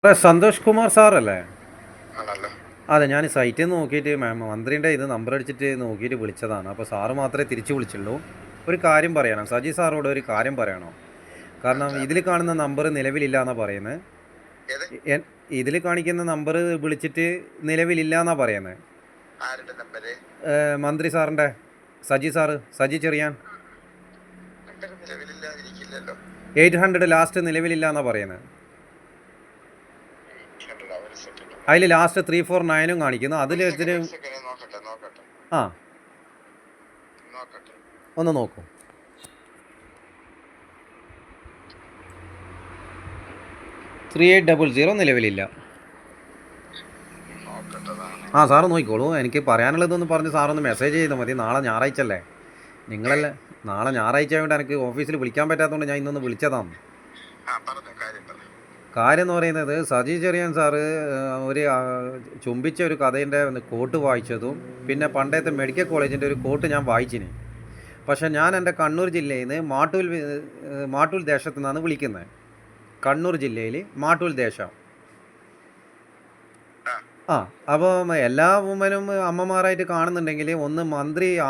സന്തോഷ് കുമാർ സാറല്ലേ? ആണല്ലോ. അതെ, ഞാൻ സൈറ്റിൽ നിന്ന് നോക്കിയിട്ട് മന്ത്രിൻ്റെ ഇത് നമ്പർ അടിച്ചിട്ട് നോക്കിയിട്ട് വിളിച്ചതാണ്. അപ്പോൾ സാറ് മാത്രമേ തിരിച്ചു വിളിച്ചുള്ളൂ. ഒരു കാര്യം പറയണം, സജി സാറോട് ഒരു കാര്യം പറയണോ? കാരണം എന്താണ്? ഇതിൽ കാണുന്ന നമ്പർ നിലവിലില്ല എന്നാണ് പറയുന്നത്. ഏത്? ഇതിൽ കാണിക്കുന്ന നമ്പർ വിളിച്ചിട്ട് നിലവിലില്ല എന്നാണ് പറയുന്നത്. ആരുടെ നമ്പര്? മന്ത്രി സാറിൻ്റെ, സജി സാറ്, സജി ചെറിയാൻ. നമ്പർ നിലവിലില്ലാതിരിക്കില്ലല്ലോ. 800 ലാസ്റ്റ് നിലവിലില്ല എന്നാണ് പറയുന്നത്. കണ്ടോ, ഒരു സെക്കൻഡ്. അതിൽ ലാസ്റ്റ് 349 കാണിക്കുന്നു. അതിൽ ഇതിന് നോക്കട്ടെ. ആ നോക്കട്ടെ. ഒന്ന് നോക്കൂ. 3800 നിലവിലില്ല. ആ, സാറ് നോക്കിക്കോളൂ. എനിക്ക് പറയാനുള്ളതൊന്ന് പറഞ്ഞ് സാറൊന്ന് മെസ്സേജ് ചെയ്താൽ മതി. നാളെ ഞായറാഴ്ച അല്ലേ? നിങ്ങളല്ലേ, നാളെ ഞായറാഴ്ച ആയതുകൊണ്ട് എനിക്ക് ഓഫീസിൽ വിളിക്കാൻ പറ്റാത്തതുകൊണ്ട് ഞാൻ ഇന്നൊന്ന് വിളിച്ചതാണ്. കാര്യം എന്ന് പറയുന്നത്, സജി ചെറിയാൻ സാറ് ഒരു ചുംബിച്ച ഒരു കഥേൻ്റെ കോട്ട് വായിച്ചതും പിന്നെ പണ്ടത്തെ മെഡിക്കൽ കോളേജിൻ്റെ ഒരു കോട്ട് ഞാൻ വായിച്ചിന്. പക്ഷേ ഞാൻ എൻ്റെ കണ്ണൂർ ജില്ലയിൽ നിന്ന് മാട്ടൂൽ ദേശത്തു നിന്നാണ് വിളിക്കുന്നത്. കണ്ണൂർ ജില്ലയിൽ മാട്ടൂൽ ദേശം. ആ, അപ്പോൾ എല്ലാ വുമനും അമ്മമാരായിട്ട് കാണുന്നുണ്ടെങ്കിൽ ഒന്ന്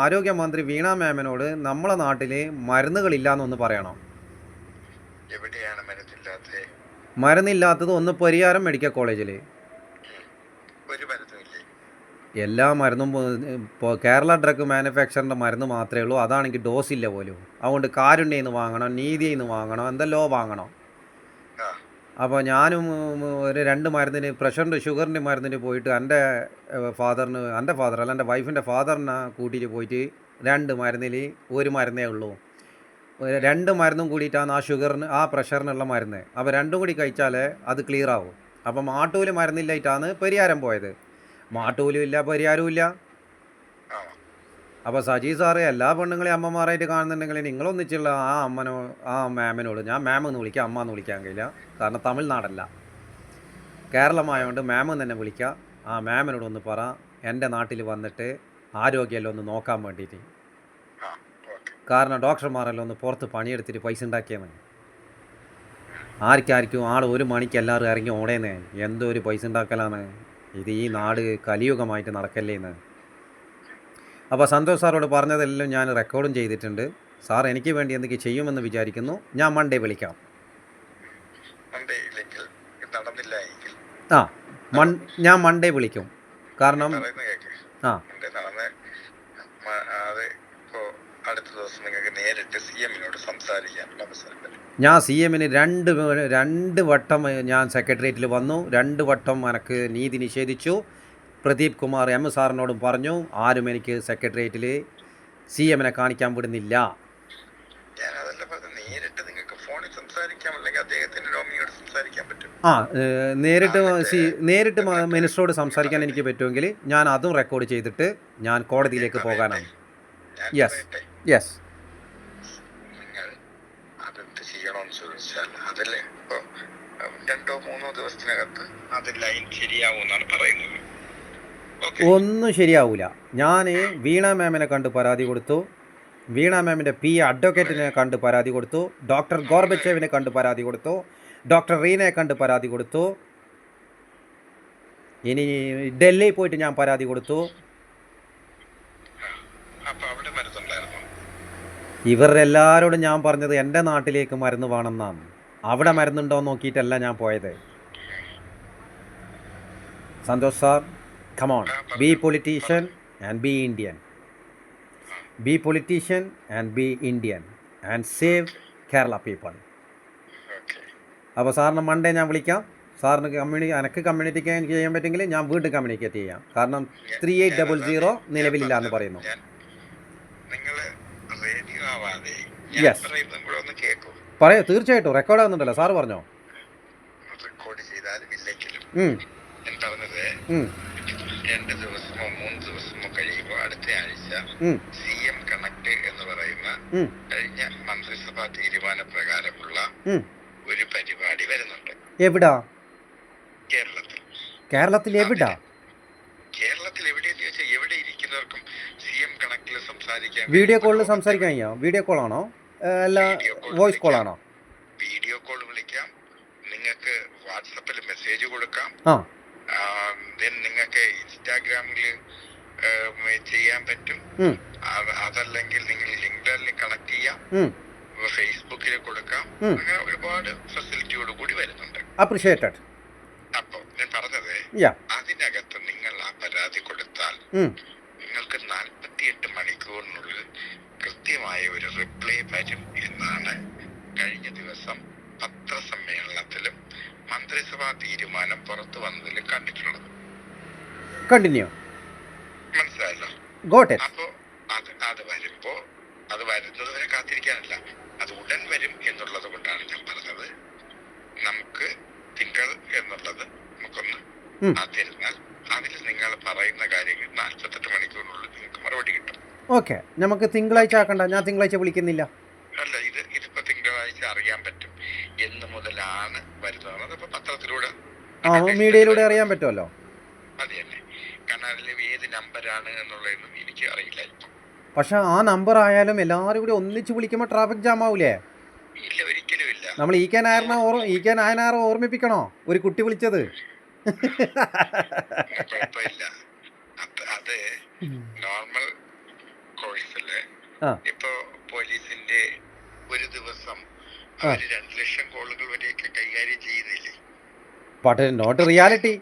ആരോഗ്യമന്ത്രി വീണ മാമിനോട് നമ്മളെ നാട്ടിൽ മരുന്നുകളില്ല എന്നൊന്ന് പറയണം. എവിടെയാണ് മരുന്നില്ലാത്തത്? മരുന്നില്ലാത്തത് ഒന്ന് പരിയാരം മെഡിക്കൽ കോളേജിൽ. ഒരു മരുന്നുമില്ലേ? എല്ലാ മരുന്നും ഇപ്പോൾ കേരള ഡ്രഗ് മാനുഫാക്ചറിൻ്റെ മരുന്ന് മാത്രമേ ഉള്ളൂ. അതാണെങ്കിൽ ഡോസ് ഇല്ല പോലും. അതുകൊണ്ട് കാരുണ്യയിൽ നിന്ന് വാങ്ങണം, നീതിയിൽ നിന്ന് വാങ്ങണം, എന്തെല്ലോ വാങ്ങണം. അപ്പോൾ ഞാനും ഒരു 2 മരുന്നിന്, പ്രഷറിൻ്റെ ഷുഗറിൻ്റെ മരുന്നിന് പോയിട്ട് എൻ്റെ ഫാദറല്ല, എൻ്റെ വൈഫിൻ്റെ ഫാദറിനെ കൂട്ടിയിട്ട് പോയിട്ട് 2 മരുന്നിൽ ഒരു മരുന്നേ ഉള്ളൂ. 2 മരുന്നും കൂടിയിട്ടാണ് ആ ഷുഗറിന്, ആ പ്രഷറിനുള്ള മരുന്ന്. അപ്പോൾ 2ഉം കൂടി കഴിച്ചാലേ അത് ക്ലിയർ ആവും. അപ്പം മാട്ടൂൽ മരുന്നില്ലായിട്ടാണ് പരിയാരം പോയത്. മാട്ടൂലും ഇല്ല, പരിയാരവും ഇല്ല. അപ്പോൾ സജി സാറ് എല്ലാ പെണ്ണുങ്ങളെയും അമ്മമാരായിട്ട് കാണുന്നുണ്ടെങ്കിൽ നിങ്ങളൊന്നിച്ചുള്ള ആ മാമിനോട്, ഞാൻ മാം എന്ന് വിളിക്കാം, അമ്മ എന്ന് വിളിക്കാൻ കഴിയില്ല. കാരണം തമിഴ്നാടല്ല, കേരളമായതുകൊണ്ട് മാം തന്നെ വിളിക്കാം. ആ മാമിനോട് ഒന്ന് പറ, എൻ്റെ നാട്ടിൽ വന്നിട്ട് ആരോഗ്യമെല്ലാം ഒന്ന് നോക്കാൻ വേണ്ടിയിട്ട്. കാരണം ഡോക്ടർമാരെല്ലാം ഒന്ന് പുറത്ത് പണിയെടുത്തിട്ട് പൈസ ഉണ്ടാക്കിയാണ്. ആർക്കാർക്കും 1 മണിക്ക് എല്ലാവരും ഇറങ്ങി ഓടേന്നേ. എന്തോ ഒരു പൈസ ഉണ്ടാക്കലാണ് ഇത്. ഈ നാട് കലിയുഗമായിട്ട് നടക്കല്ലേന്ന്. അപ്പോൾ സന്തോഷ് സാറോട് പറഞ്ഞതെല്ലാം ഞാൻ റെക്കോർഡും ചെയ്തിട്ടുണ്ട്. സാർ എനിക്ക് വേണ്ടി എന്തൊക്കെ ചെയ്യുമെന്ന് വിചാരിക്കുന്നു. ഞാൻ മൺഡേ വിളിക്കാം. ഞാൻ മൺഡേ വിളിക്കും. കാരണം ഞാൻ CMന് 2 വട്ടം ഞാൻ സെക്രട്ടേറിയറ്റിൽ വന്നു. 2 വട്ടം എനിക്ക് നീതി നിഷേധിച്ചു. പ്രദീപ് കുമാർ M സാറിനോടും പറഞ്ഞു, ആരും എനിക്ക് സെക്രട്ടേറിയറ്റിൽ CMനെ കാണിക്കാൻ വിടുന്നില്ല. നേരിട്ട് മിനിസ്റ്ററോട് സംസാരിക്കാൻ എനിക്ക് പറ്റുമെങ്കിൽ ഞാൻ അതും റെക്കോർഡ് ചെയ്തിട്ട് ഞാൻ കോടതിയിലേക്ക് പോകാനാണ്. യെസ്. ഒന്നും ശരിയാവൂല. ഞാൻ വീണ മാമിനെ കണ്ട് പരാതി കൊടുത്തു, വീണ മാമിൻ്റെ അഡ്വക്കേറ്റിനെ കണ്ട് പരാതി കൊടുത്തു, ഡോക്ടർ ഗോർബച്ചേവിനെ കണ്ട് പരാതി കൊടുത്തു, ഡോക്ടർ റീനയെ കണ്ട് പരാതി കൊടുത്തു, ഇനി ഡൽഹിയിൽ പോയിട്ട് ഞാൻ പരാതി കൊടുത്തു. ഇവരെല്ലാവരോടും ഞാൻ പറഞ്ഞത് എൻ്റെ നാട്ടിലേക്ക് മരുന്ന് വേണമെന്നാണ്. അവിടെ മരുന്നുണ്ടോ എന്ന് നോക്കിയിട്ടല്ല ഞാൻ പോയത്. Santosh sir, come on, be politician and be Indian. Be politician and be Indian and save Kerala people. അപ്പോൾ സാറിന് മൺഡേ ഞാൻ വിളിക്കാം. സാറിന് എനിക്ക് കമ്മ്യൂണിക്കേറ്റ് ചെയ്യാൻ പറ്റുമെങ്കിൽ ഞാൻ വീണ്ടും കമ്മ്യൂണിക്കേറ്റ് ചെയ്യാം. കാരണം 3800 നിലവിലില്ല എന്ന് പറയുന്നു. യെസ്, പറയൂ, തീർച്ചയായിട്ടും റെക്കോർഡ് ആകുന്നുണ്ടല്ലോ. സാറ് പറഞ്ഞോ. CM കണക്ട് എന്ന് പറയുന്ന കഴിഞ്ഞ മന്ത്രിസഭാ തീരുമാനപ്രകാരമുള്ള ഒരു പരിപാടി വരുന്നുണ്ട്. എവിടാ? കേരളത്തിൽ എവിടാ? കേരളത്തിൽ എവിടെയെന്ന് ചോദിച്ചാൽ എവിടെ ഇരിക്കുന്നവർക്കും CM കണക്റ്റിൽ സംസാരിക്കാൻ, വീഡിയോ കോളിൽ സംസാരിക്കാൻ കഴിയോ? വീഡിയോ കോളാണോ അല്ല വോയിസ് കോളാണോ? വീഡിയോ കോൾ വിളിക്കാം. നിങ്ങൾക്ക് വാട്സപ്പിൽ മെസ്സേജ് കൊടുക്കാം. ആ ദെൻ നിങ്ങൾക്ക് ഇൻസ്റ്റാഗ്രാമിൽ ചെയ്യാൻ പറ്റും. ഉം, അതല്ലെങ്കിൽ നിങ്ങൾ ലിങ്ക്ഡ്ഇനിൽ കണക്ട് ചെയ്യാം, ഉം, ഫേസ്ബുക്കിൽ കൊടുക്കാം. ഉം. അങ്ങനെ ഒരുപാട് ഫെസിലിറ്റിയോട് കൂടി വരുന്നുണ്ട്. അപ്രിഷിയേറ്റഡ്. അപ്പൊ ഞാൻ പറഞ്ഞത്, യാ. അതിനകത്ത് നിങ്ങൾ ആ പരാതി കൊടുത്താൽ ഉം, നിങ്ങൾക്ക് 48 മണിക്കൂറിനുള്ളിൽ കൃത്യമായ ഒരു റിപ്ലൈ വരും എന്നാണ് കഴിഞ്ഞ ദിവസം പത്രസമ്മേളനത്തിലും മന്ത്രിസഭാ തീരുമാനം പുറത്തു വന്നതിലും കണ്ടിട്ടുള്ളത്. കണ്ടിന്യൂ. മനസ്സിലായല്ലോ? Got it. അപ്പോ അത് വരുമ്പോ അത് വരുന്നത് വരെ കാത്തിരിക്കാനല്ല, അത് ഉടൻ വരും എന്നുള്ളത് കൊണ്ടാണ് ഞാൻ പറഞ്ഞത്. നമുക്ക് തിങ്കൾ എന്നുള്ളത് നമുക്കൊന്ന് കാത്തിരുന്നാൽ അതിൽ നിങ്ങൾ പറയുന്ന കാര്യങ്ങൾ 48 മണിക്കൂറിനുള്ളിൽ നിങ്ങൾക്ക് മറുപടി കിട്ടും. ഓക്കെ, നമുക്ക് തിങ്കളാഴ്ച ആക്കണ്ട, ഞാൻ തിങ്കളാഴ്ച വിളിക്കുന്നില്ല. അല്ല, ഇതിപ്പോ തിങ്കളാഴ്ച അറിയാൻ പറ്റും എന്ന് മുതലാണ് വരുന്നത്. അതിപ്പോ പത്രത്തിലൂടെ മീഡിയയിലൂടെ അറിയാൻ പറ്റുമല്ലോ. അത് തന്നെ. കാരണം അതിൽ ഏത് നമ്പരാണ് എന്നുള്ളതൊന്നും എനിക്ക് അറിയില്ല ഇപ്പം. പക്ഷെ ആ നമ്പർ ആയാലും എല്ലാവരും കൂടി ഒന്നിച്ച് വിളിക്കുമ്പോൾ ട്രാഫിക് ജാം ആവൂലേ? ഇല്ല, ഒരിക്കലും ഇല്ല. നമ്മൾ ഇ കെ നായനാരെ ഓർമ്മിപ്പിക്കണോ ഒരു കുട്ടി വിളിച്ചത്? കുഴപ്പമില്ല. അത് നോർമൽ കോഴ്സില് ഇപ്പൊ പോലീസിന്റെ ഒരു ദിവസം അവര് 2 ലക്ഷം കോളുകൾ വരെയൊക്കെ കൈകാര്യം ചെയ്യുന്നില്ലേ? പക്ഷേ നോട്ട് റിയാലിറ്റി.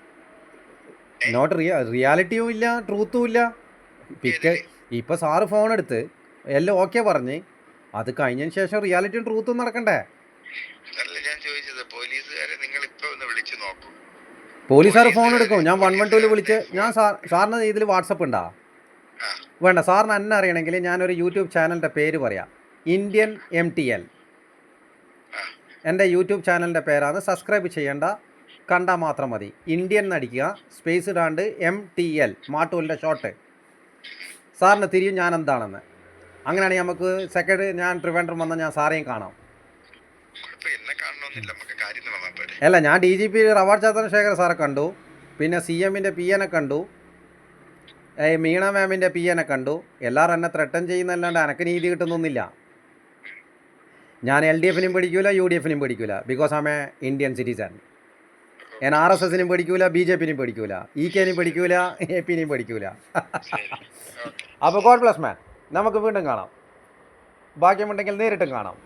റിയാലിറ്റിയും ഇല്ല, ട്രൂത്തും ഇല്ല. ഇപ്പൊ സാറ് ഫോൺ എടുത്ത് എല്ലാം ഓക്കെ പറഞ്ഞ് അത് കഴിഞ്ഞതിന് ശേഷം റിയാലിറ്റിയും ട്രൂത്തും നടക്കണ്ടേ? അതല്ല ഞാൻ ചോദിച്ചത്, പോലീസുകാരെ നിങ്ങൾ ഇപ്പൊ ഒന്ന് വിളിച്ചു നോക്കൂ. പോലീസുകാർ ഫോൺ എടുക്കും. ഞാൻ 112 വിളിച്ച്, ഞാൻ സാറിന് ഇതിൽ വാട്സപ്പ് ഉണ്ടാ? വേണ്ട, സാറിന് എന്നെ അറിയണമെങ്കിൽ ഞാനൊരു യൂട്യൂബ് ചാനലിൻ്റെ പേര് പറയാം, ഇന്ത്യൻ MTL. എൻ്റെ യൂട്യൂബ് ചാനലിൻ്റെ പേരാണ്. സബ്സ്ക്രൈബ് ചെയ്യേണ്ട, കണ്ടാൽ മാത്രം മതി. ഇന്ത്യൻ എന്നടിക്കുക, സ്പേസ് ഇടാണ്ട് MTL, മാട്ടൂലിൻ്റെ ഷോർട്ട്. സാറിന് തിരിയും ഞാൻ എന്താണെന്ന്. അങ്ങനെയാണെങ്കിൽ നമുക്ക് സെക്കൻഡ് ഞാൻ ട്രിവാൻഡ്രം വന്നാൽ ഞാൻ സാറേയും കാണാം. അല്ല, ഞാൻ DGP റവാർ ചന്ദ്രശേഖർ സാറെ കണ്ടു, പിന്നെ CMൻ്റെ PN കണ്ടു, മീണ മാമിൻ്റെ PN കണ്ടു. എല്ലാവരും എന്നെ ത്രട്ടൻ ചെയ്യുന്നല്ലാണ്ട് എനക്ക് നീതി കിട്ടുന്നൊന്നുമില്ല. ഞാൻ LDFനും പഠിക്കൂല, UDFനും പഠിക്കൂല. Because am a Indian citizen. ഞാൻ RSSനും പഠിക്കൂല, BJPനും പഠിക്കൂല, EKനും പഠിക്കൂല, APനും പഠിക്കൂല. അപ്പോൾ ഗോഡ് ബ്ലസ് മാൻ. നമുക്ക് വീണ്ടും കാണാം. ഭാഗ്യമുണ്ടെങ്കിൽ നേരിട്ടും കാണാം.